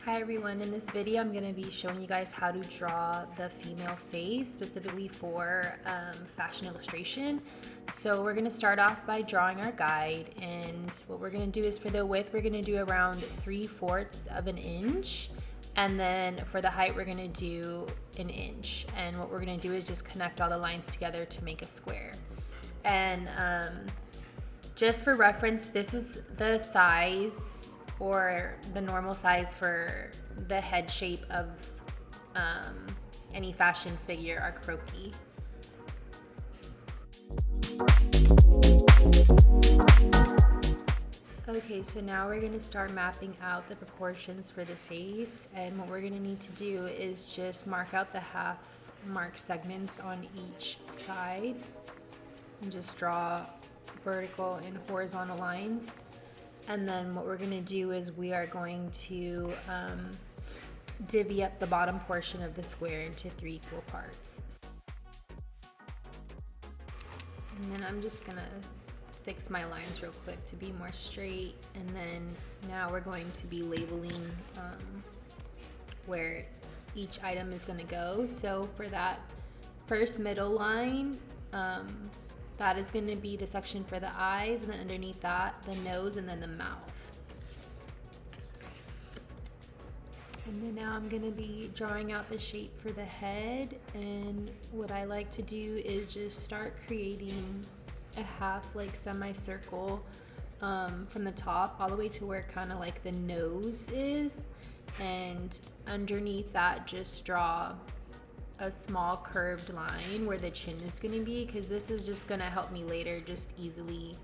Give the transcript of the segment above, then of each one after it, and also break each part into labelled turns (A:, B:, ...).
A: Hi everyone, in this video I'm going to be showing you guys how to draw the female face specifically for fashion illustration. So we're going to start off by drawing our guide, and what we're going to do is for the width we're going to do around 3/4 of an inch, and then for the height we're going to do an inch, and what we're going to do is just connect all the lines together to make a square. And just for reference, this is the size or the normal size for the head shape of any fashion figure or croquis. Okay, so now we're going to start mapping out the proportions for the face, and what we're going to need to do is just mark out the half mark segments on each side and just draw vertical and horizontal lines. And then what we're going to do is we are going to divvy up the bottom portion of the square into 3 equal parts. And then I'm just going to fix my lines real quick to be more straight. And then now we're going to be labeling where each item is going to go. So for that first middle line, that is going to be the section for the eyes, and then underneath that, the nose, and then the mouth. And then now I'm going to be drawing out the shape for the head, and what I like to do is just start creating a half like semicircle from the top all the way to where kind of like the nose is, and underneath that just draw a small curved line where the chin is going to be, because this is just going to help me later just easily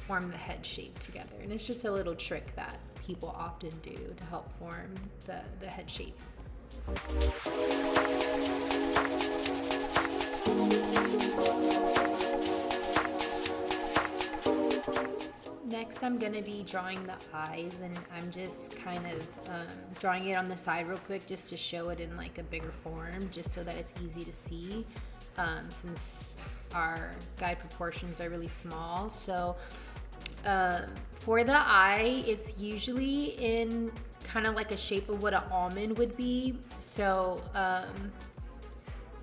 A: form the head shape together. And it's just a little trick that people often do to help form the head shape. Next, I'm going to be drawing the eyes, and I'm just kind of drawing it on the side real quick just to show it in like a bigger form, just so that it's easy to see, since our guide proportions are really small. So for the eye, it's usually in kind of like a shape of what an almond would be. So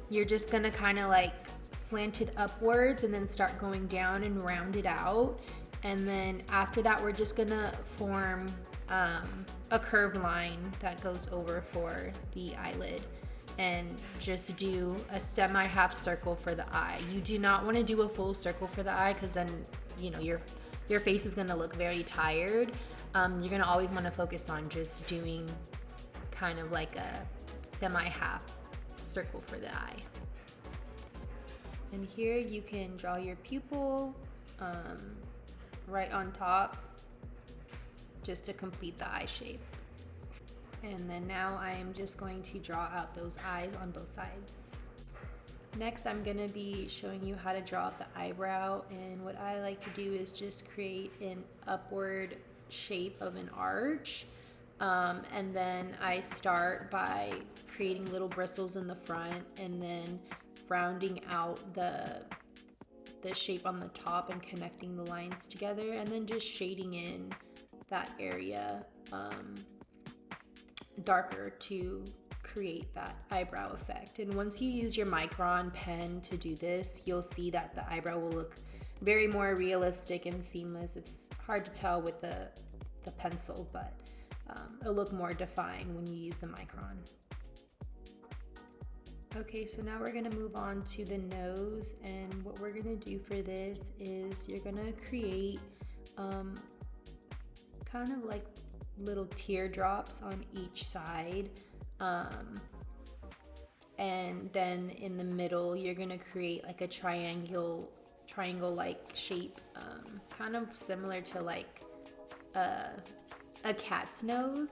A: you're just going to kind of like slant it upwards and then start going down and round it out. And then after that, we're just gonna form a curved line that goes over for the eyelid, and just do a semi-half circle for the eye. You do not want to do a full circle for the eye, because then your face is gonna look very tired. You're gonna always want to focus on just doing kind of like a semi-half circle for the eye. And here you can draw your pupil right on top, just to complete the eye shape. And then now I am just going to draw out those eyes on both sides. Next, I'm going to be showing you how to draw out the eyebrow, and what I like to do is just create an upward shape of an arch, and then I start by creating little bristles in the front, and then rounding out the shape on the top and connecting the lines together, and then just shading in that area darker to create that eyebrow effect. And once you use your micron pen to do this, you'll see that the eyebrow will look very more realistic and seamless. It's hard to tell with the pencil, but it'll look more defined when you use the micron. Okay, so now we're gonna move on to the nose, and what we're gonna do for this is you're gonna create kind of like little teardrops on each side, and then in the middle you're gonna create like a triangle like shape, kind of similar to like a cat's nose.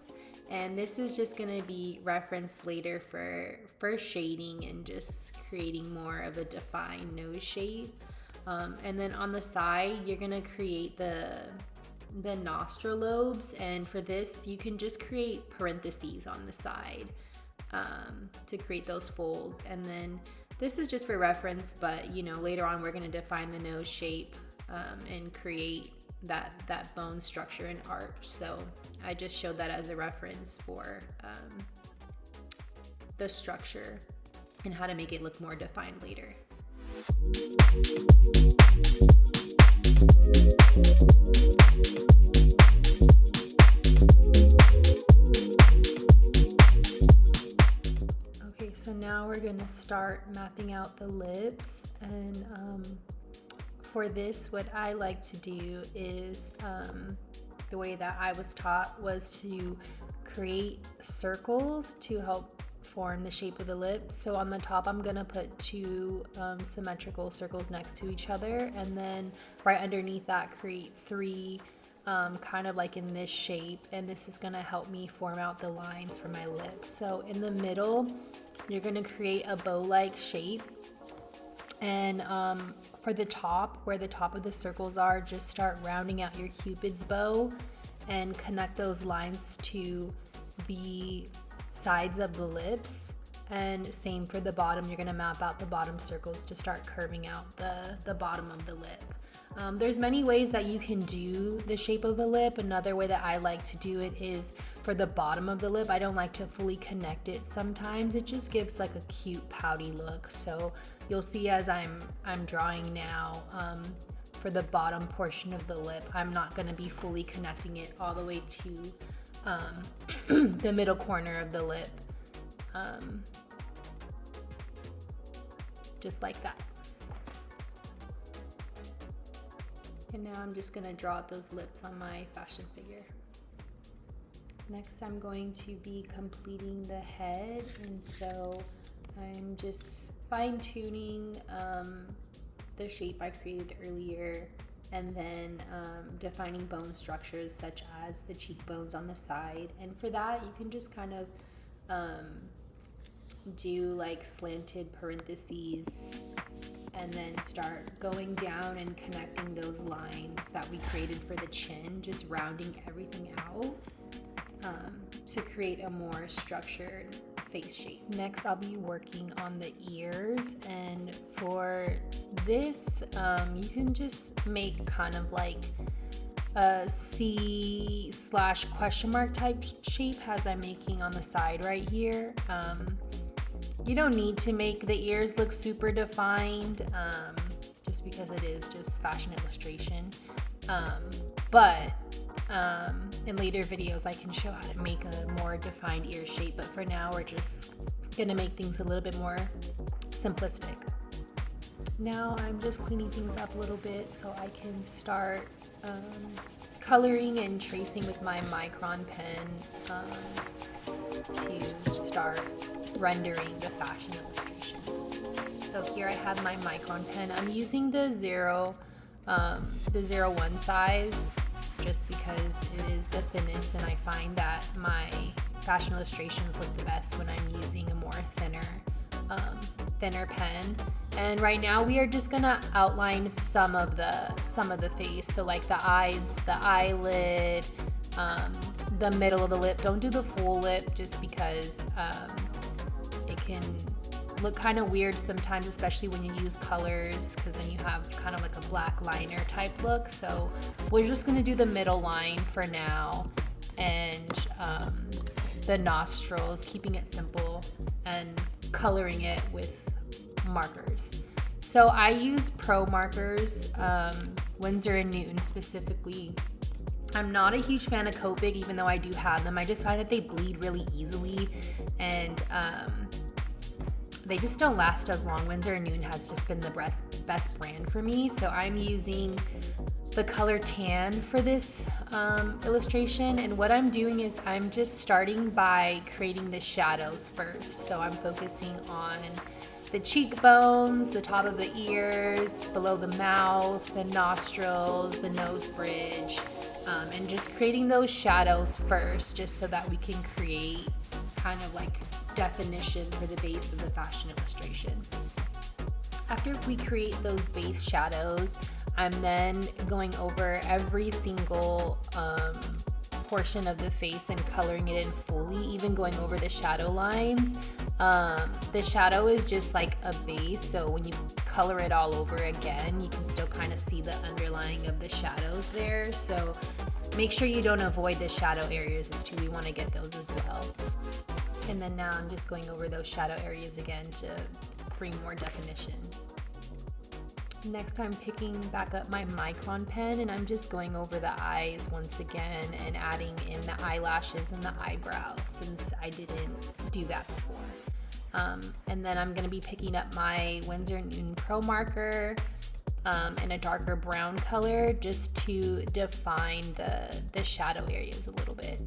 A: And this is just going to be referenced later for shading and just creating more of a defined nose shape. And then on the side, you're going to create the nostril lobes. And for this, you can just create parentheses on the side to create those folds. And then this is just for reference, but later on we're going to define the nose shape and create that bone structure and arch. So I just showed that as a reference for the structure and how to make it look more defined later. Okay, so now we're gonna start mapping out the lips, and for this, what I like to do is the way that I was taught was to create circles to help form the shape of the lips. So on the top, I'm gonna put two symmetrical circles next to each other, and then right underneath that, create three kind of like in this shape, and this is gonna help me form out the lines for my lips. So in the middle, you're gonna create a bow-like shape, and for the top, where the top of the circles are, just start rounding out your Cupid's bow and connect those lines to the sides of the lips. And same for the bottom, you're gonna map out the bottom circles to start curving out the bottom of the lip. There's many ways that you can do the shape of a lip. Another way that I like to do it is for the bottom of the lip. I don't like to fully connect it sometimes. It just gives like a cute pouty look. So you'll see as I'm drawing now, for the bottom portion of the lip, I'm not gonna be fully connecting it all the way to the middle corner of the lip. Just like that. And now I'm just gonna draw out those lips on my fashion figure. Next, I'm going to be completing the head, and so I'm just fine-tuning the shape I created earlier, and then defining bone structures such as the cheekbones on the side. And for that, you can just kind of do like slanted parentheses, and then start going down and connecting those lines that we created for the chin, just rounding everything out to create a more structured face shape. Next, I'll be working on the ears, and for this, you can just make kind of like a C/question mark type shape as I'm making on the side right here. You don't need to make the ears look super defined, just because it is just fashion illustration. But in later videos, I can show how to make a more defined ear shape. But for now, we're just gonna make things a little bit more simplistic. Now I'm just cleaning things up a little bit so I can start coloring and tracing with my micron pen to start rendering the fashion illustration. So here I have my micron pen. I'm using the 01 size just because it is the thinnest, and I find that my fashion illustrations look the best when I'm using a more thinner pen. And right now we are just gonna outline some of the face. So like the eyes, the eyelid, the middle of the lip. Don't do the full lip just because it can look kind of weird sometimes, especially when you use colors, because then you have kind of like a black liner type look. So we're just gonna do the middle line for now, and the nostrils, keeping it simple and coloring it with markers. So I use Pro markers, Winsor & Newton specifically. I'm not a huge fan of Copic, even though I do have them. I just find that they bleed really easily, and they just don't last as long. Winsor & Newton has just been the best brand for me. So I'm using the color tan for this illustration, and what I'm doing is I'm just starting by creating the shadows first. So I'm focusing on the cheekbones, the top of the ears, below the mouth, the nostrils, the nose bridge, and just creating those shadows first, just so that we can create kind of like definition for the base of the fashion illustration. After we create those base shadows, I'm then going over every single portion of the face and coloring it in fully, even going over the shadow lines. The shadow is just like a base, so when you color it all over again, you can still kind of see the underlying of the shadows there. So make sure you don't avoid the shadow areas as too. We want to get those as well. And then now I'm just going over those shadow areas again to bring more definition. Next, I'm picking back up my micron pen and I'm just going over the eyes once again and adding in the eyelashes and the eyebrows since I didn't do that before. And then I'm going to be picking up my Winsor & Newton Pro Marker in a darker brown color just to define the shadow areas a little bit.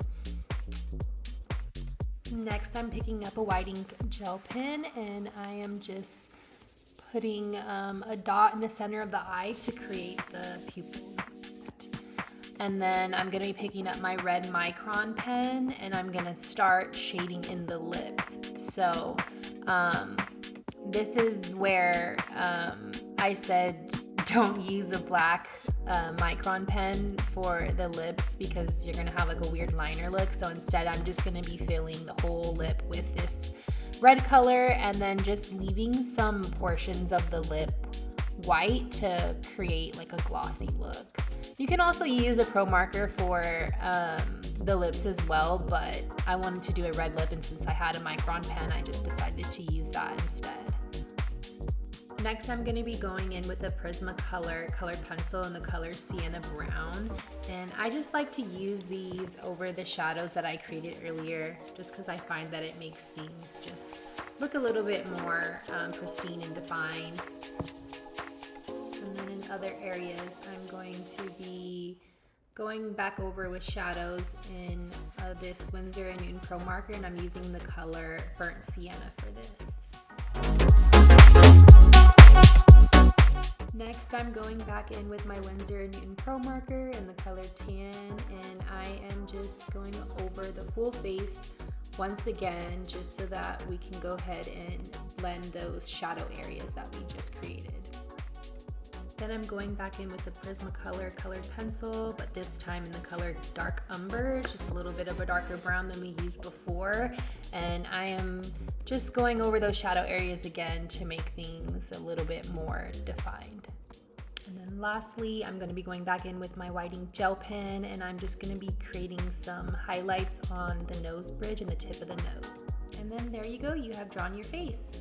A: Next, I'm picking up a white ink gel pen and I am just putting a dot in the center of the eye to create the pupil. And then I'm going to be picking up my red micron pen and I'm going to start shading in the lips. So this is where I said don't use a black micron pen for the lips because you're going to have like a weird liner look. So instead I'm just going to be filling the whole lip with this red color and then just leaving some portions of the lip white to create like a glossy look. You can also use a pro marker for the lips as well, but I wanted to do a red lip and since I had a micron pen, I just decided to use that instead. Next, I'm going to be going in with a Prismacolor colored pencil in the color Sienna Brown. And I just like to use these over the shadows that I created earlier just because I find that it makes things just look a little bit more pristine and defined. And then in other areas, I'm going to be going back over with shadows in this Winsor & Newton Pro Marker, and I'm using the color Burnt Sienna for this. Next, I'm going back in with my Winsor & Newton Pro Marker in the color Tan, and I am just going over the full face once again, just so that we can go ahead and blend those shadow areas that we just created. Then I'm going back in with the Prismacolor colored pencil, but this time in the color Dark Umber. It's just a little bit of a darker brown than we used before. And I am just going over those shadow areas again to make things a little bit more defined. And then lastly, I'm going to be going back in with my white ink gel pen and I'm just going to be creating some highlights on the nose bridge and the tip of the nose. And then there you go, you have drawn your face.